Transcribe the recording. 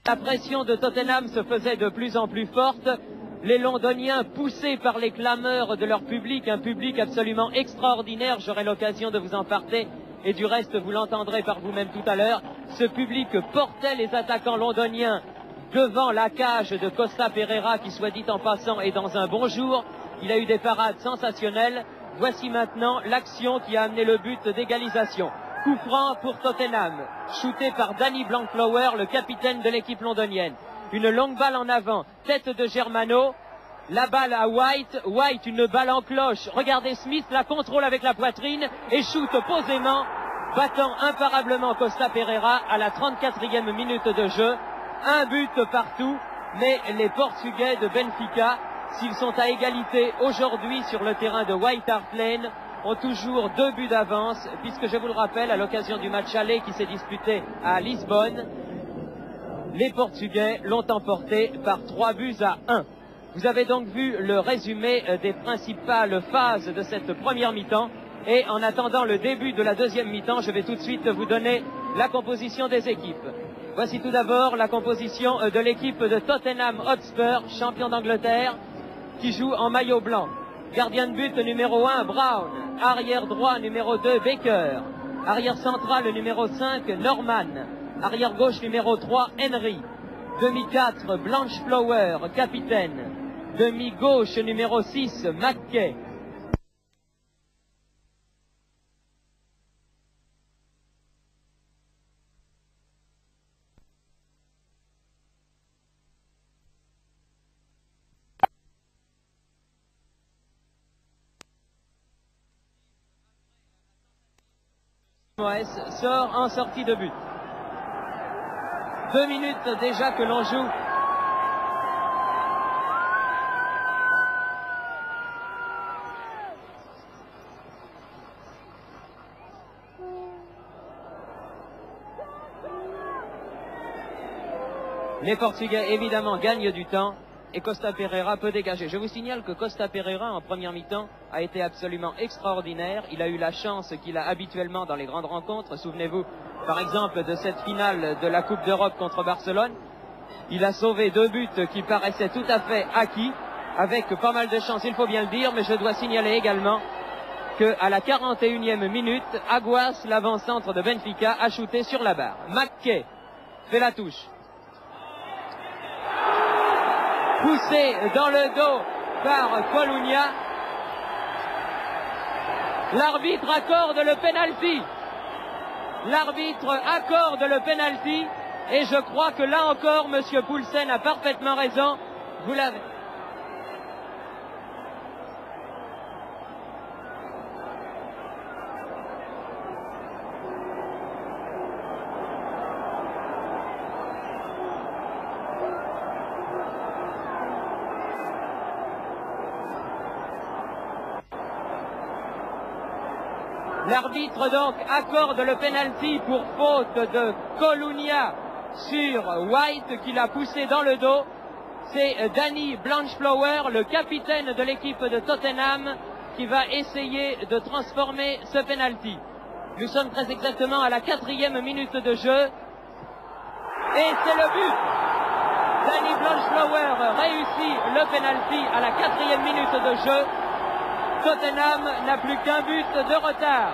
La pression de Tottenham se faisait de plus en plus forte. Les Londoniens, poussés par les clameurs de leur public, un public absolument extraordinaire, j'aurai l'occasion de vous en parler, et du reste vous l'entendrez par vous-même tout à l'heure. Ce public portait les attaquants londoniens devant la cage de Costa Pereira, qui, soit dit en passant, est dans un bon jour. Il a eu des parades sensationnelles. Voici maintenant l'action qui a amené le but d'égalisation. Coup franc pour Tottenham, shooté par Danny Blankflower, le capitaine de l'équipe londonienne. Une longue balle en avant, tête de Germano, la balle à White, White une balle en cloche, regardez Smith la contrôle avec la poitrine et shoot posément, battant imparablement Costa Pereira à la 34e minute de jeu. Un but partout, mais les Portugais de Benfica, s'ils sont à égalité aujourd'hui sur le terrain de White Hart Lane, ont toujours 2 buts d'avance, puisque je vous le rappelle, à l'occasion du match aller qui s'est disputé à Lisbonne, les Portugais l'ont emporté par 3 buts à 1. Vous avez donc vu le résumé des principales phases de cette première mi-temps. Et en attendant le début de la deuxième mi-temps, je vais tout de suite vous donner la composition des équipes. Voici tout d'abord la composition de l'équipe de Tottenham Hotspur, champion d'Angleterre, qui joue en maillot blanc. Gardien de but numéro 1, Brown. Arrière droit numéro 2, Baker. Arrière central numéro 5, Norman. Arrière gauche numéro 3, Henry. Demi 4, Blanchflower, capitaine. Demi gauche numéro 6, McKay. Moes sort en sortie de but. 2 minutes déjà que l'on joue. Les Portugais évidemment gagnent du temps et Costa Pereira peut dégager. Je vous signale que Costa Pereira en première mi-temps a été absolument extraordinaire. Il a eu la chance qu'il a habituellement dans les grandes rencontres. Souvenez-vous par exemple de cette finale de la Coupe d'Europe contre Barcelone. Il a sauvé 2 buts qui paraissaient tout à fait acquis, avec pas mal de chance, il faut bien le dire, mais je dois signaler également qu'à la 41e minute, Aguas, l'avant-centre de Benfica, a shooté sur la barre. McKay fait la touche. Poussé dans le dos par Colunia. L'arbitre accorde le penalty. L'arbitre accorde le penalty. Et je crois que là encore, M. Poulsen a parfaitement raison. Vous l'avez. L'arbitre donc accorde le penalty pour faute de Colunia sur White qui l'a poussé dans le dos. C'est Danny Blanchflower, le capitaine de l'équipe de Tottenham, qui va essayer de transformer ce penalty. Nous sommes très exactement à la 4e minute de jeu. Et c'est le but. Danny Blanchflower réussit le penalty à la 4e minute de jeu. Tottenham n'a plus qu'un but de retard.